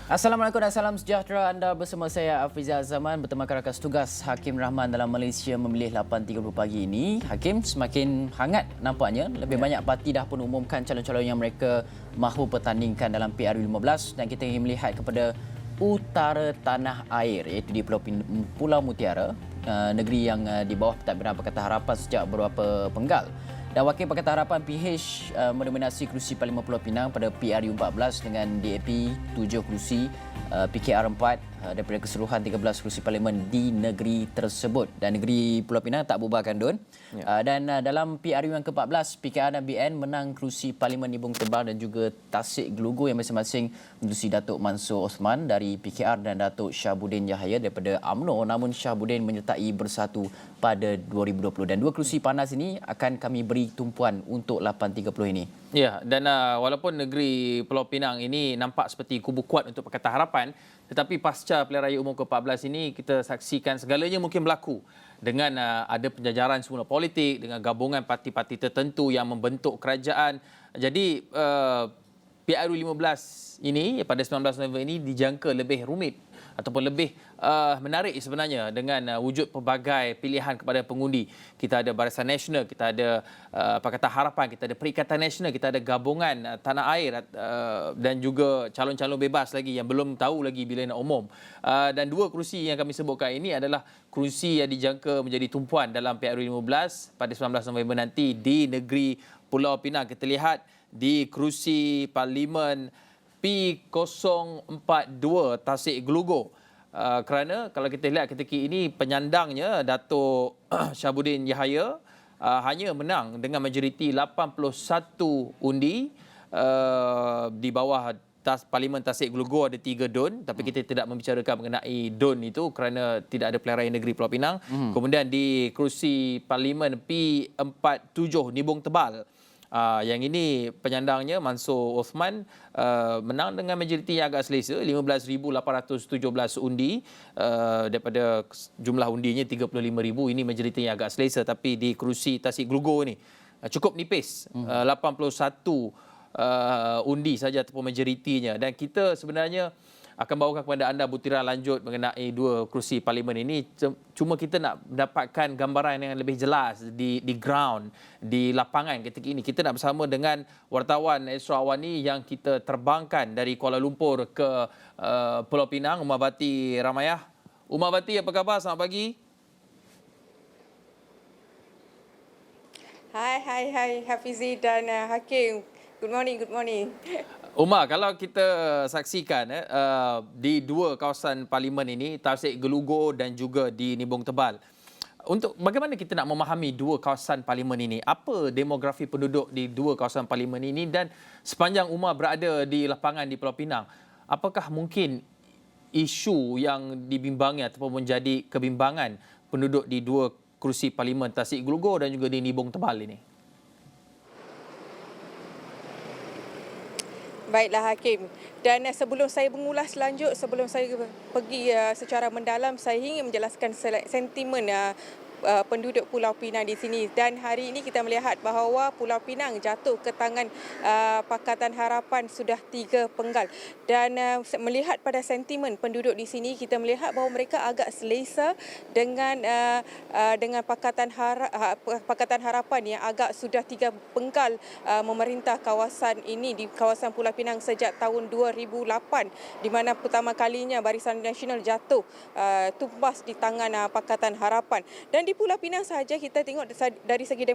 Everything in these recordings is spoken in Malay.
Assalamualaikum dan salam sejahtera. Anda bersama saya Afrizal Zaman bertemu rakan tugas Hakim Rahman dalam Malaysia Memilih 8.30 pagi ini. Hakim, semakin hangat nampaknya. Lebih banyak parti dah pun umumkan calon-calon yang mereka mahu pertandingkan dalam PRU15 dan kita ingin melihat kepada utara tanah air iaitu di Pulau Mutiara, negeri yang di bawah Pentadbiran Pakatan Harapan sejak beberapa penggal. Dan Wakil Pakatan Harapan PH mendominasi kerusi Parlimen Pulau Pinang pada PRU14 dengan DAP 7 kerusi, PKR 4 daripada keseluruhan 13 kerusi Parlimen di negeri tersebut. Dan negeri Pulau Pinang tak bubarkan Don. Dan dalam PRU yang ke-14, PKR dan BN menang kerusi Parlimen Nibong Tebal dan juga Tasik Gelugu yang masing-masing menerusi Datuk Mansur Osman dari PKR dan Datuk Syabuddin Yahaya daripada UMNO. Namun Syabuddin menyertai Bersatu pada 2020. Dan dua kerusi panas ini akan kami beri tumpuan untuk 8.30 ini. Ya, dan walaupun negeri Pulau Pinang ini nampak seperti kubu kuat untuk Pakatan Harapan, tetapi pasca pilihan raya umum ke-14 ini kita saksikan segalanya mungkin berlaku dengan ada penjajaran semula politik, dengan gabungan parti-parti tertentu yang membentuk kerajaan. Jadi PRU 15 ini pada 19 November ini dijangka lebih rumit ataupun lebih menarik sebenarnya dengan wujud pelbagai pilihan kepada pengundi. Kita ada Barisan Nasional, kita ada Pakatan Harapan, kita ada Perikatan Nasional, kita ada gabungan tanah air dan juga calon-calon bebas lagi yang belum tahu lagi bila nak umum. Dan dua kerusi yang kami sebutkan ini adalah kerusi yang dijangka menjadi tumpuan dalam PRU 15 pada 19 November nanti di negeri Pulau Pinang. Kita lihat di kerusi Parlimen P042 Tasik Gelugur. Kerana kalau kita lihat ketika ini penyandangnya Datuk Syabuddin Yahaya hanya menang dengan majoriti 81 undi di bawah Parlimen Tasik Gelugur ada 3 DUN, tapi kita tidak membicarakan mengenai DUN itu kerana tidak ada pilihan raya negeri Pulau Pinang. Kemudian di kerusi Parlimen P47 Nibong Tebal, yang ini penyandangnya Mansur Osman menang dengan majoriti yang agak selesa, 15,817 undi daripada jumlah undinya 35,000. Ini majoriti yang agak selesa, tapi di kerusi Tasik Gelugur ni cukup nipis, 81 undi saja ataupun majoritinya. Dan kita sebenarnya akan bawakan kepada anda butiran lanjut mengenai dua kerusi parlimen ini. Cuma kita nak mendapatkan gambaran yang lebih jelas di ground, di lapangan ketika ini. Kita nak bersama dengan wartawan Esra Awani yang kita terbangkan dari Kuala Lumpur ke Pulau Pinang, Umar Bati Ramayah. Umar Bati, apa khabar? Selamat pagi. Hai Hafizi dan Hakim. Good morning. Umar, kalau kita saksikan di dua kawasan parlimen ini, Tasik Gelugur dan juga di Nibong Tebal, untuk bagaimana kita nak memahami dua kawasan parlimen ini? Apa demografi penduduk di dua kawasan parlimen ini? Dan sepanjang Umar berada di lapangan di Pulau Pinang, apakah mungkin isu yang dibimbangi ataupun menjadi kebimbangan penduduk di dua kerusi parlimen Tasik Gelugur dan juga di Nibong Tebal ini? Baiklah Hakim. Dan sebelum saya mengulas lanjut, sebelum saya pergi secara mendalam, saya ingin menjelaskan sentimen penduduk Pulau Pinang di sini. Dan hari ini kita melihat bahawa Pulau Pinang jatuh ke tangan Pakatan Harapan sudah 3 penggal. Dan melihat pada sentimen penduduk di sini, kita melihat bahawa mereka agak selesa dengan Pakatan Harapan yang agak sudah 3 penggal memerintah kawasan ini di kawasan Pulau Pinang sejak tahun 2008, di mana pertama kalinya Barisan Nasional jatuh tumbas di tangan Pakatan Harapan. Dan di Pulau Pinang sahaja kita tengok dari segi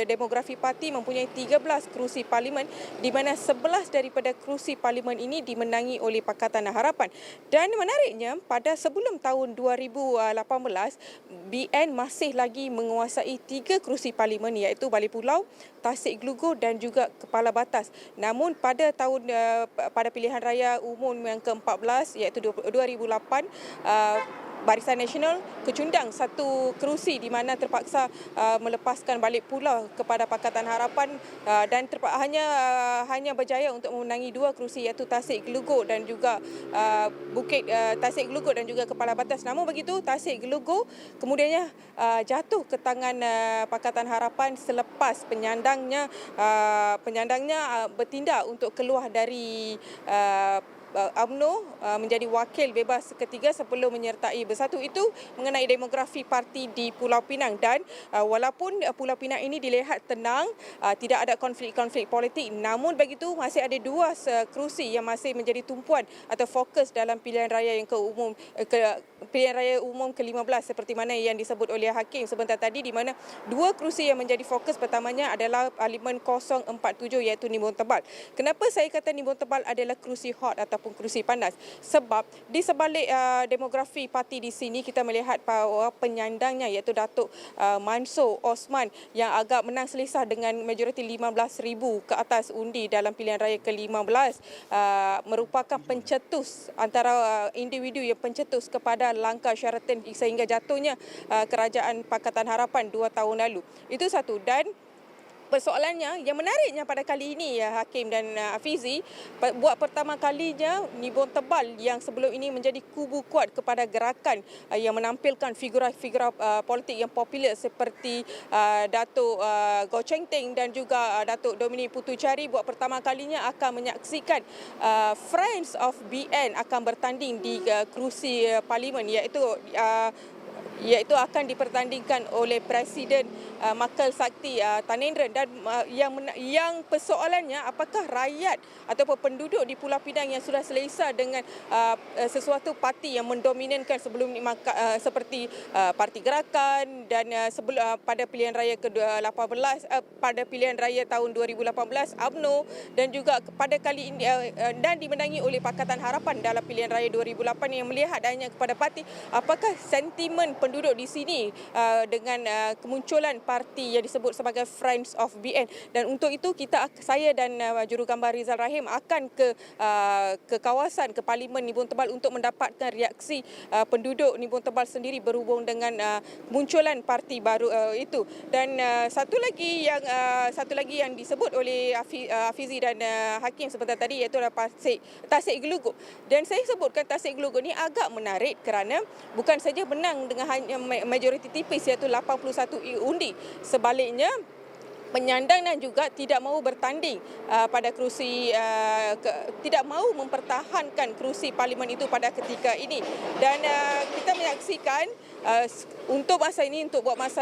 demografi parti mempunyai 13 kerusi parlimen, di mana 11 daripada kerusi parlimen ini dimenangi oleh Pakatan Harapan. Dan menariknya, pada sebelum tahun 2018, BN masih lagi menguasai 3 kerusi parlimen, iaitu Balai Pulau, Tasik Gelugur dan juga Kepala Batas. Namun pada pilihan raya umum yang ke-14 iaitu 2008, Barisan Nasional kecundang 1 kerusi di mana terpaksa melepaskan Balik Pulau kepada Pakatan Harapan dan hanya berjaya untuk memenangi 2 kerusi iaitu Tasik Gelugur dan juga Tasik Gelugur dan juga Kepala Batas. Namun begitu, Tasik Gelugur kemudiannya jatuh ke tangan Pakatan Harapan selepas penyandangnya bertindak untuk keluar dari UMNO menjadi wakil bebas ketiga sebelum menyertai bersatu. Itu mengenai demografi parti di Pulau Pinang. Dan walaupun Pulau Pinang ini dilihat tenang, tidak ada konflik-konflik politik, namun begitu masih ada dua kerusi yang masih menjadi tumpuan atau fokus dalam pilihan raya yang pilihan raya umum ke-15 seperti mana yang disebut oleh Hakim sebentar tadi, di mana dua kerusi yang menjadi fokus pertamanya adalah Parlimen 047 iaitu Nimbun Tebal. Kenapa saya kata Nimbun Tebal adalah kerusi hot ataupun kerusi panas? Sebab di sebalik demografi parti di sini kita melihat bahawa penyandangnya iaitu Datuk Mansor Osman yang agak menang selisah dengan majoriti 15,000 ke atas undi dalam pilihan raya ke-15 merupakan pencetus antara individu yang pencetus kepada langkah Sheraton sehingga jatuhnya kerajaan Pakatan Harapan 2 tahun lalu. Itu satu. Dan persoalannya yang menariknya pada kali ini Hakim dan Afizi, buat pertama kalinya Nimbun Tebal yang sebelum ini menjadi kubu kuat kepada gerakan yang menampilkan figura-figura politik yang popular seperti Datuk Goh Cheng Teng dan juga Datuk Dominic Puthucheary, buat pertama kalinya akan menyaksikan Friends of BN akan bertanding di kerusi parlimen, iaitu akan dipertandingkan oleh Presiden Makal Sakti Tanendran. Dan yang persoalannya, apakah rakyat ataupun penduduk di Pulau Pinang yang sudah selesa dengan sesuatu parti yang mendominankan sebelum ini seperti Parti Gerakan dan pada pilihan raya ke-18 pada pilihan raya tahun 2018 UMNO dan juga pada kali ini dan dimenangi oleh Pakatan Harapan dalam pilihan raya 2008 yang melihat hanya kepada parti, apakah sentimen penduduk di sini dengan kemunculan parti yang disebut sebagai Friends of BN. Dan untuk itu saya dan jurugambar Rizal Rahim akan ke kawasan, ke Parlimen Nimbun Tebal untuk mendapatkan reaksi penduduk Nimbun Tebal sendiri berhubung dengan munculan parti baru itu. Dan satu lagi yang disebut oleh Afizi dan Hakim sebentar tadi iaitu Tasik Geluguk. Dan saya sebutkan Tasik Geluguk ni agak menarik kerana bukan saja menang dengan hanya majoriti tipis iaitu 81 undi. Sebaliknya penyandang dan juga tidak mahu bertanding pada kerusi tidak mahu mempertahankan kerusi parlimen itu pada ketika ini. Dan kita menyaksikan untuk masa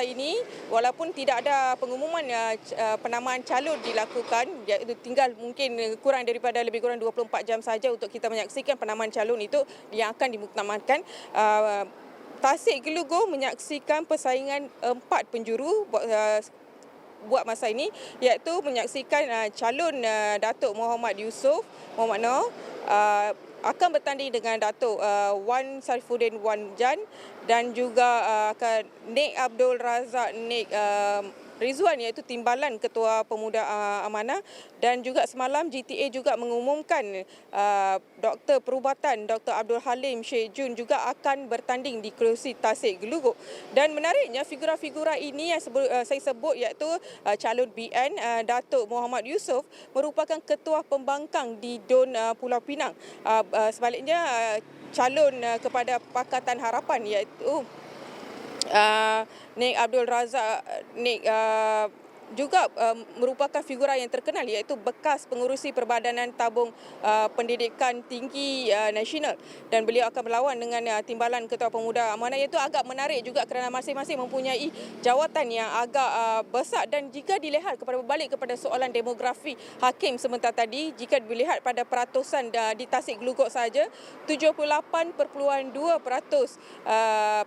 ini walaupun tidak ada pengumuman penamaan calon dilakukan, iaitu tinggal mungkin lebih kurang 24 jam saja untuk kita menyaksikan penamaan calon itu yang akan dimuktamadkan. Tasik Geluguk menyaksikan persaingan 4 penjuru buat masa ini, iaitu menyaksikan calon Datuk Muhammad Noor akan bertanding dengan Datuk Wan Sarifuddin Wan Jan dan juga Nik Abdul Razak Nik Rizwan iaitu timbalan Ketua Pemuda Amanah. Dan juga semalam GTA juga mengumumkan Doktor Perubatan Dr. Abdul Halim Sheikh Jun juga akan bertanding di kerusi Tasik Geluguk. Dan menariknya figura-figura ini yang saya sebut iaitu calon BN Datuk Muhammad Yusof merupakan Ketua Pembangkang di DUN Pulau Pinang. Sebaliknya calon kepada Pakatan Harapan iaitu Nik Abdul Razak Nik juga merupakan figura yang terkenal iaitu bekas pengurusi Perbadanan Tabung Pendidikan Tinggi Nasional, dan beliau akan berlawan dengan timbalan Ketua Pemuda Amanah. Itu agak menarik juga kerana masing-masing mempunyai jawatan yang agak besar. Dan jika dilihat berbalik kepada soalan demografi Hakim sebentar tadi, jika dilihat pada peratusan di Tasik Geluguk saja, 78.2%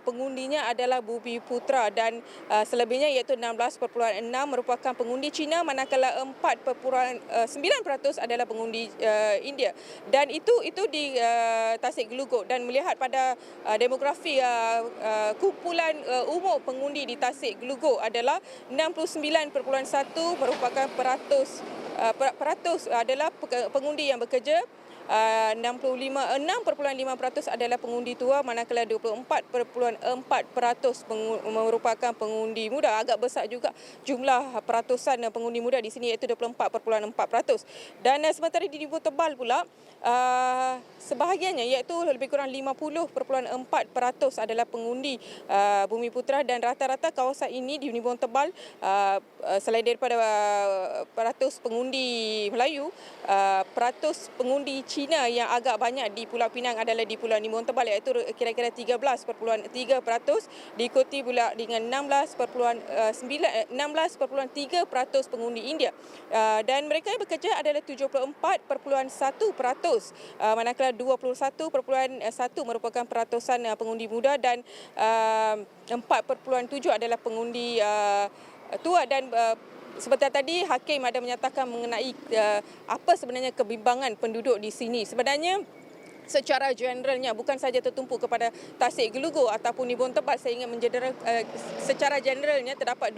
pengundinya adalah Bumi Putra dan selebihnya iaitu 16.6 merupakan pengundi Cina, manakala 4.9% adalah pengundi India. Dan itu di Tasik Geluguk. Dan melihat pada demografi kumpulan umur pengundi di Tasik Geluguk adalah 69.1 merupakan peratus adalah pengundi yang bekerja, 6.5% adalah pengundi tua, manakala 24.4% merupakan pengundi muda. Agak besar juga jumlah peratusan pengundi muda di sini iaitu 24.4%. Dan sementara di Nimbun Tebal pula sebahagiannya iaitu lebih kurang 50.4% adalah pengundi Bumi Putra, dan rata-rata kawasan ini di Nimbun Tebal selain daripada peratus pengundi Melayu, peratus pengundi Cina yang agak banyak di Pulau Pinang adalah di Pulau Nimbun Tebal, iaitu kira-kira 13.3%, diikuti pula dengan 16.3% pengundi India. Dan mereka yang bekerja adalah 74.1%, manakala 21.1 merupakan peratusan pengundi muda dan 4.7 adalah pengundi tua. Dan seperti tadi Hakim ada menyatakan mengenai apa sebenarnya kebimbangan penduduk di sini. Sebenarnya secara generalnya bukan saja tertumpu kepada Tasik Gelugor ataupun Nimbun Tebal, saya ingin secara generalnya terdapat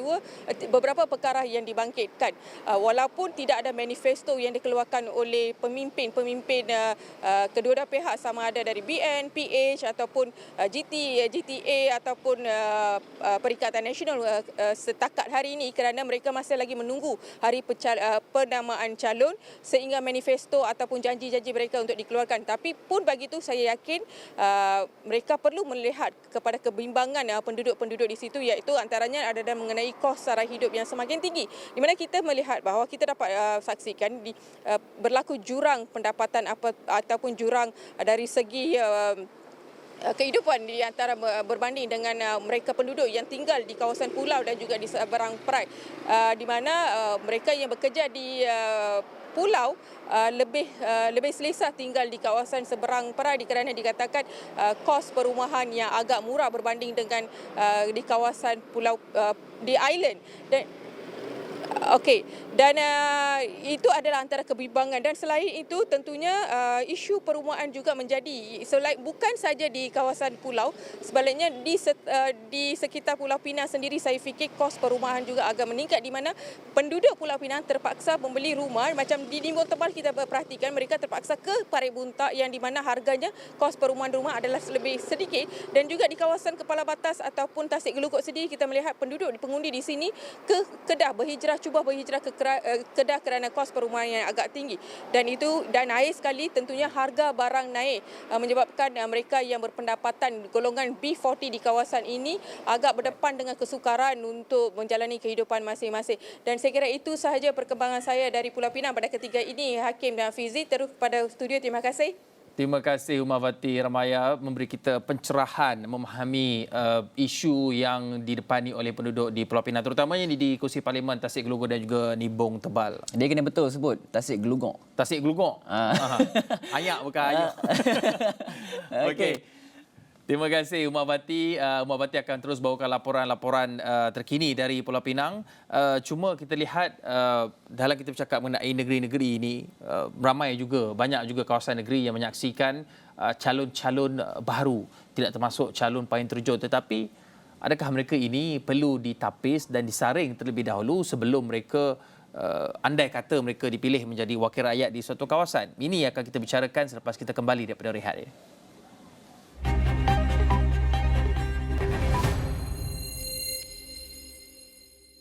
beberapa perkara yang dibangkitkan. Walaupun tidak ada manifesto yang dikeluarkan oleh pemimpin kedua-dua pihak, sama ada dari BN, PH ataupun GTA ataupun Perikatan Nasional setakat hari ini, kerana mereka masih lagi menunggu hari penamaan calon sehingga manifesto ataupun janji-janji mereka untuk dikeluarkan. Tapi pun begitu, saya yakin mereka perlu melihat kepada kebimbangan penduduk-penduduk di situ, iaitu antaranya adalah mengenai kos sara hidup yang semakin tinggi, di mana kita melihat bahawa kita dapat saksikan berlaku jurang pendapatan ataupun jurang dari segi kehidupan di antara berbanding dengan mereka penduduk yang tinggal di kawasan pulau dan juga di seberang perai, di mana mereka yang bekerja di pulau lebih selesa tinggal di kawasan seberang perai, kerana dikatakan kos perumahan yang agak murah berbanding dengan di kawasan pulau di island. Dan itu adalah antara kebimbangan. Dan selain itu tentunya isu perumahan juga menjadi bukan saja di kawasan pulau, sebaliknya di sekitar Pulau Pinang sendiri saya fikir kos perumahan juga agak meningkat, di mana penduduk Pulau Pinang terpaksa membeli rumah. Macam di Nimbun Tebal kita perhatikan mereka terpaksa ke Parit Buntak yang di mana harganya kos perumahan rumah adalah lebih sedikit, dan juga di kawasan Kepala Batas ataupun Tasik Gelugor sendiri kita melihat penduduk pengundi di sini ke Kedah cuba berhijrah ke Kedah kerana kos perumahan yang agak tinggi, dan akhir sekali tentunya harga barang naik, menyebabkan mereka yang berpendapatan golongan B40 di kawasan ini agak berdepan dengan kesukaran untuk menjalani kehidupan masing-masing. Dan saya kira itu sahaja perkembangan saya dari Pulau Pinang pada ketiga ini. Hakim dan Fizi, terus pada studio. Terima kasih. Terima kasih Umawati Ramaya memberi kita pencerahan memahami isu yang didepani oleh penduduk di Pulau Pinang, terutamanya di Kursi Parlimen Tasik Gelugor dan juga Nimbung Tebal. Dia kena betul sebut Tasik Gelugor. Tasik Gelugor. Ayak bukan ayak. Okey. Terima kasih Umawati. Umawati akan terus bawakan laporan-laporan terkini dari Pulau Pinang. Cuma kita lihat dalam kita bercakap mengenai negeri-negeri ini, banyak juga kawasan negeri yang menyaksikan calon-calon baru, tidak termasuk calon payung terjun. Tetapi adakah mereka ini perlu ditapis dan disaring terlebih dahulu sebelum mereka andai kata mereka dipilih menjadi wakil rakyat di suatu kawasan? Ini akan kita bicarakan selepas kita kembali daripada rehat ini.